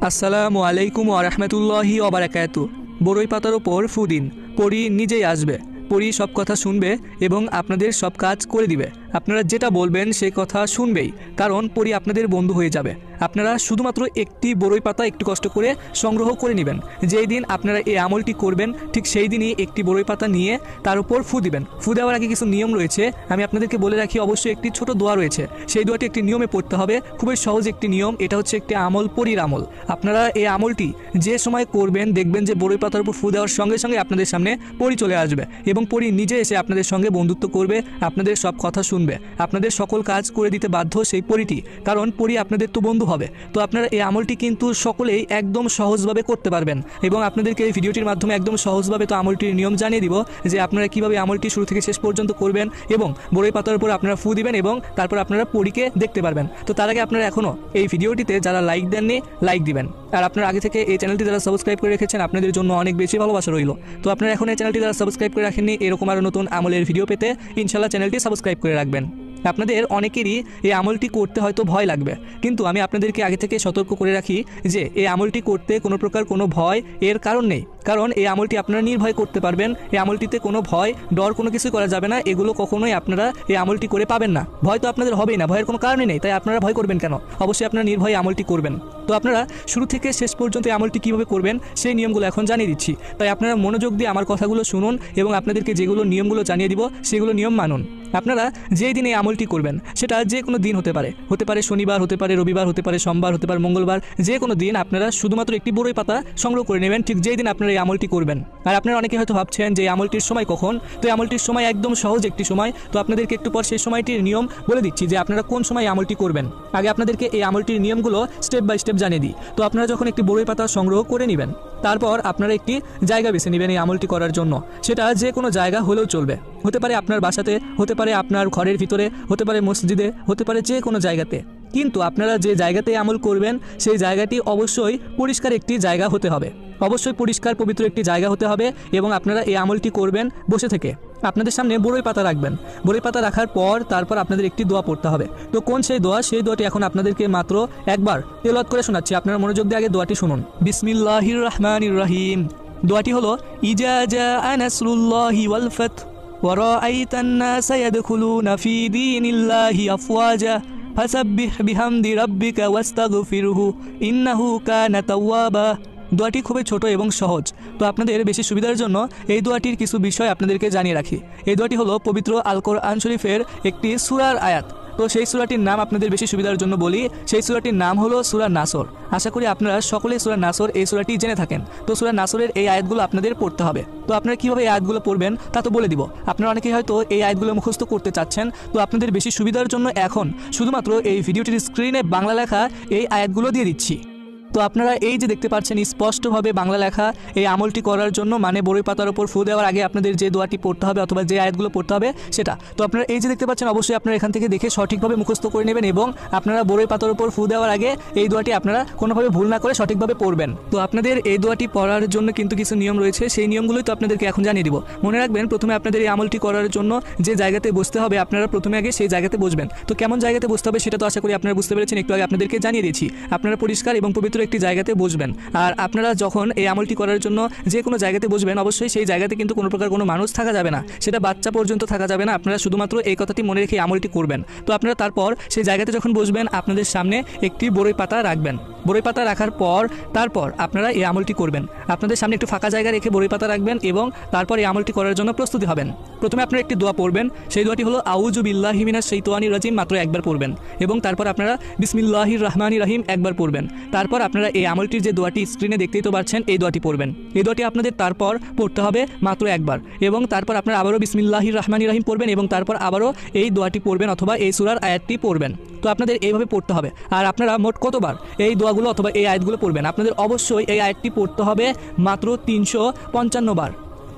আসসালামু আলাইকুম ওয়া রাহমাতুল্লাহি ওয়া বারাকাতুহু। বড়ই পাতার ওপর ফু দিন, পরী নিজেই আসবে। পরী সব কথা শুনবে এবং আপনাদের সব কাজ করে দিবে। আপনারা যেটা বলবেন সেই কথা শুনবেই, কারণ পরী আপনাদের বন্ধু হয়ে যাবে। আপনারা শুধুমাত্র একটি বড়ই পাতা একটু কষ্ট করে সংগ্রহ করে নেবেন। যেই দিন আপনারা এই আমলটি করবেন ঠিক সেই দিনই একটি বড়ই পাতা নিয়ে তার উপর ফু দিবেন। ফু দেওয়ার আগে কিছু নিয়ম রয়েছে, আমি আপনাদেরকে বলে রাখি। অবশ্যই একটি ছোট দোয়া রয়েছে, সেই দোয়াটি একটি নিয়মে পড়তে হবে। খুবই সহজ একটি নিয়ম, এটা হচ্ছে একটি আমল, পরীর আমল। আপনারা এই আমলটি যে সময় করবেন দেখবেন যে বড়ই পাতার উপর ফু দেওয়ার সঙ্গে সঙ্গে আপনাদের সামনে পরী চলে আসবে এবং পরী নিজে এসে আপনাদের সঙ্গে বন্ধুত্ব করবে, আপনাদের সব কথা শুনবে, আপনাদের সকল কাজ করে দিতে বাধ্য সেই পরীটি, কারণ পরী আপনাদের তো বন্ধু হবে। তো আপনারা এই আমলটি কিন্তু সকলেই একদম সহজভাবে করতে পারবেন এবং আপনাদেরকে এই ভিডিওটির মাধ্যমে একদম সহজভাবে তো আমলটির নিয়ম জানিয়ে দিব যে আপনারা কিভাবে আমলটি শুরু থেকে শেষ পর্যন্ত করবেন এবং বড়ই পাতার উপর আপনারা ফু দিবেন এবং তারপর আপনারা পরীকে দেখতে পারবেন। তো তার আগে আপনারা এখনও এই ভিডিওটিতে যারা লাইক দেননি লাইক দিবেন, আর আপনারা আগে থেকে এই চ্যানেলটি যারা সাবস্ক্রাইব করে রেখেছেন আপনাদের জন্য অনেক বেশি ভালোবাসা রইল। তো আপনারা এখন এই চ্যানেলটি যারা সাবস্ক্রাইব করে রাখেননি এরকম আরও নতুন আমলের ভিডিও পেতে ইনশাআল্লাহ চ্যানেলটি সাবস্ক্রাইব করে রাখবেন। আপনাদের অনেকেরই এই আমলটি করতে হয়তো ভয় লাগবে, কিন্তু আমি আপনাদেরকে আগে থেকে সতর্ক করে রাখি যে এই আমলটি করতে কোনো প্রকার কোনো ভয় এর কারণ নেই, কারণ এই আমলটি আপনারা নির্ভয় করতে পারবেন। এই আমলটিতে কোনো ভয় ডর কোনো কিছু করা যাবে না, এগুলো কখনোই আপনারা এই আমলটি করে পাবেন না। ভয় তো আপনাদের হবেই না, ভয়ের কোনো কারণই নেই, তাই আপনারা ভয় করবেন কেন? অবশ্যই আপনারা নির্ভয়ে আমলটি করবেন। তো আপনারা শুরু থেকে শেষ পর্যন্ত এই আমলটি কীভাবে করবেন সেই নিয়মগুলো এখন জানিয়ে দিচ্ছি, তাই আপনারা মনোযোগ দিয়ে আমার কথাগুলো শুনুন এবং আপনাদেরকে যেগুলো নিয়মগুলো জানিয়ে দিব সেগুলো নিয়ম মানুন। আপনারা যেই দিন এই আমলটি করবেন সেটা যে কোনো দিন হতে পারে শনিবার, হতে পারে রবিবার, হতে পারে সোমবার, হতে পারে মঙ্গলবার, যে কোনো দিন আপনারা শুধুমাত্র একটি বড়ই পাতা সংগ্রহ করে নেবেন ঠিক যেই দিন আপনারা এই আমলটি করবেন। আর আপনারা অনেকে হয়তো ভাবছেন যে এই আমলটির সময় কখন, তো এই আমলটির সময় একদম সহজ একটি সময়। তো আপনাদেরকে একটু পর সেই সময়টির নিয়ম বলে দিচ্ছি যে আপনারা কোন সময় আমলটি করবেন। আগে আপনাদেরকে এই আমলটির নিয়মগুলো স্টেপ বাই স্টেপ জানিয়ে দিই। তো আপনারা যখন একটি বড়ই পাতা সংগ্রহ করে নেবেন তারপর আপনারা একটি জায়গা বেছে নেবেন এই আমলটি করার জন্য। সেটা যে কোনো জায়গা হলেও চলবে, হতে পারে আপনার বাসাতে, হতে পারে আপনার ঘরের ভিতরে, হতে পারে মসজিদে, হতে পারে যে কোনো জায়গাতে। কিন্তু আপনারা যে জায়গাতে আমল করবেন সেই জায়গাটি অবশ্যই পরিষ্কার একটি জায়গা হতে হবে, অবশ্যই পরিষ্কার পবিত্র একটি জায়গা হতে হবে। এবং আপনারা এই আমলটি করবেন বসে থেকে। আপনাদের সামনে বড়ই পাতা রাখবেন, বড়ই পাতা রাখার পর তারপর আপনাদের একটি দোয়া পড়তে হবে। তো কোন সেই দোয়া? সেই দোয়াটি এখন আপনাদেরকে মাত্র একবার তেলাওয়াত করে শোনাচ্ছি, আপনারা মনোযোগ দিয়ে আগে দোয়াটি শুনুন। বিসমিল্লাহির রহমানির রহিম। দোয়াটি হলো ইজা জাআ নাসরুল্লাহি ওয়াল ফাত ওয়া রাআইতান নাসা ইয়াদখুলুনা ফি দীনিল্লাহি আফওয়াজা ফাসাব্বিহ বিহামদি রাব্বিকা ওয়াস্তাগফিরহু ইন্নাহু কানা তাওয়াবা। দোয়াটি খুবই ছোট এবং সহজ। তো আপনাদের বেশি সুবিধার জন্য এই দোয়াটির কিছু বিষয় আপনাদেরকে জানিয়ে রাখি। এই দোয়াটি হলো পবিত্র আল কোরআন শরীফের একটি সূরার আয়াত। তো সেই সূরাটির নাম আপনাদের বেশি সুবিধার জন্য বলি, সেই সূরাটির নাম হলো সূরা নাসর। আশা করি আপনারা সকলেই সূরা নাসর এই সূরাটি জেনে থাকেন। তো সূরা নাসরের এই আয়াতগুলো আপনাদের পড়তে হবে। তো আপনারা কীভাবে এই আয়াতগুলো পড়বেন তা তো বলে দিব। আপনারা অনেকেই হয়তো এই আয়াতগুলো মুখস্থ করতে চাচ্ছেন, তো আপনাদের বেশি সুবিধার জন্য এখন শুধুমাত্র এই ভিডিওটির স্ক্রিনে বাংলা লেখা এই আয়াতগুলো দিয়ে দিচ্ছি। তো আপনারা এই যে দেখতে পাচ্ছেন স্পষ্টভাবে বাংলা লেখা এই আমলটি করার জন্য, মানে বড়ই পাতার উপর ফু দেওয়ার আগে আপনাদের যে দোয়াটি পড়তে হবে অথবা যে আয়াতগুলো পড়তে হবে সেটা। তো আপনারা এই যে দেখতে পাচ্ছেন অবশ্যই আপনারা এখান থেকে দেখে সঠিকভাবে মুখস্থ করে নেবেন এবং আপনারা বড়ই পাতার উপর ফু দেওয়ার আগে এই দোয়াটি আপনারা কোনোভাবে ভুল না করে সঠিকভাবে পড়বেন। তো আপনাদের এই দোয়াটি পড়ার জন্য কিন্তু কিছু নিয়ম রয়েছে, সেই নিয়মগুলোই তো আপনাদেরকে এখন জানিয়ে দিব। মনে রাখবেন প্রথমে আপনাদের এই আমলটি করার জন্য যে জায়গাতে বসতে হবে আপনারা প্রথমে আগে সেই জায়গাতে বসবেন। তো কেমন জায়গাতে বসতে হবে সেটা তো আশা করি আপনারা বুঝতে পেরেছেন, একটু আগে আপনাদেরকে জানিয়ে দিয়েছি। আপনারা পরিষ্কার এবং পবিত্র একটি জায়গাতে বসবেন। আর আপনারা যখন এই আমলটি করার জন্য যে কোনো জায়গাতে বসবেন অবশ্যই সেই জায়গাতে কিন্তু কোনো প্রকার কোনো মানুষ থাকা যাবে না, সেটা বাচ্চা পর্যন্ত থাকা যাবে না। আপনারা শুধুমাত্র এই কথাটি মনে রেখে আমলটি করবেন। তো আপনারা তারপর সেই জায়গাতে যখন বসবেন আপনাদের সামনে একটি বড়ই পাতা রাখবেন। বড়ই পাতা রাখার পর তারপর আপনারা এই আমলটি করবেন। আপনাদের সামনে একটু ফাঁকা জায়গা রেখে বড়ই পাতা রাখবেন এবং তারপর এই আমলটি করার জন্য প্রস্তুতি হবেন। প্রথমে আপনারা একটি দোয়া পড়বেন, সেই দোয়াটি হলো আউযু বিল্লাহি মিনাশ শাইতানির রাজিম, মাত্র একবার পড়বেন এবং তারপর আপনারা বিসমিল্লাহির রহমানির রহিম একবার পড়বেন। তারপর আপনারা এই আমলটির যে দোয়াটি স্ক্রিনে দেখতেই তো পাচ্ছেন এই দোয়াটি পড়বেন। এই দোয়াটি আপনাদের তারপর পড়তে হবে মাত্র একবার এবং তারপর আপনারা আবারও বিসমিল্লাহির রহমানির রহিম পড়বেন এবং তারপর আবারও এই দোয়াটি পড়বেন অথবা এই সূরার আয়াতটি পড়বেন। তো আপনাদের এইভাবে পড়তে হবে। আর আপনারা মোট কতবার এই দোয়াগুলো অথবা এই আয়াতগুলো পড়বেন? আপনাদের অবশ্যই এই আয়াতটি পড়তে হবে মাত্র 355 বার।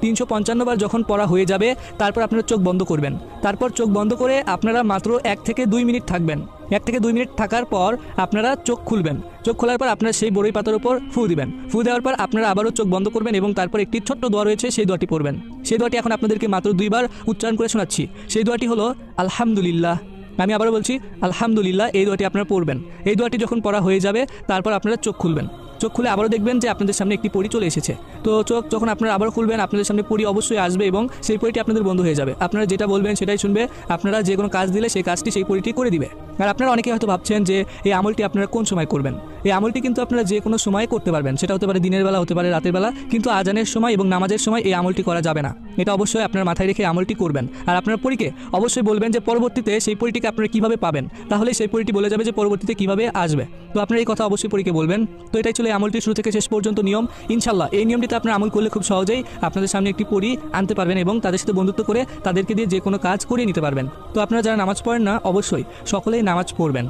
355 বার যখন পড়া হয়ে যাবে তারপর আপনারা চোখ বন্ধ করবেন। তারপর চোখ বন্ধ করে আপনারা মাত্র 1 থেকে 2 মিনিট থাকবেন। 1 থেকে 2 মিনিট থাকার পর আপনারা চোখ খুলবেন। চোখ খোলার পর আপনারা সেই বড়ই পাতার উপর ফু দিবেন। ফু দেওয়ার পর আপনারা আবারও চোখ বন্ধ করবেন এবং তারপর একটি ছোট্ট দোয়া রয়েছে সেই দোয়াটি পড়বেন। সেই দোয়াটি এখন আপনাদেরকে মাত্র 2 বার উচ্চারণ করে শোনাচ্ছি। সেই দোয়াটি হলো আলহামদুলিল্লাহ। আমি আবারও বলছি আলহামদুলিল্লাহ। এই দোয়াটি আপনারা পড়বেন। এই দোয়াটি যখন পড়া হয়ে যাবে তারপর আপনারা চোখ খুলবেন। চোখ খুলে আবারও দেখবেন যে আপনাদের সামনে একটি পরী চলে এসেছে। তো চোখ যখন আপনারা আবার খুলবেন আপনাদের সামনে পরী অবশ্যই আসবে এবং সেই পরীটি আপনাদের বন্ধু হয়ে যাবে। আপনারা যেটা বলবেন সেটাই শুনবে, আপনারা যে কোনো কাজ দিলে সেই কাজটি সেই পরীটি করে দিবে। আর আপনারা অনেকে হয়তো ভাবছেন যে এই আমলটি আপনারা কোন সময় করবেন। এই আমলটি কিন্তু আপনারা যে কোনো সময় করতে পারবেন, সেটা হতে পারে দিনের বেলা, হতে পারে রাতের বেলা, কিন্তু আজানের সময় এবং নামাজের সময় এই আমলটি করা যাবে না। এটা অবশ্যই আপনার মাথায় রেখে আমলটি করবেন। আর আপনার পরীকে অবশ্যই বলবেন যে পরবর্তীতে সেই পরীটিকে আপনারা কীভাবে পাবেন, তাহলে সেই পরীটি বলে যাবে যে পরবর্তীতে কীভাবে আসবে। তো আপনারা এই কথা অবশ্যই পরীকে বলবেন। তো এটাই ছিল আমলটি শুরু থেকে শেষ পর্যন্ত নিয়ম। ইনশাল্লাহ এই নিয়মটিতে আপনারা আমল করলে খুব সহজেই আপনাদের সামনে একটি পরী আনতে পারবেন এবং তাদের সাথে বন্ধুত্ব করে তাদেরকে দিয়ে যে কোনো কাজ করিয়ে নিতে পারবেন। তো আপনারা যারা নামাজ পড়েন না অবশ্যই সকলেই নামাজ পড়বেন।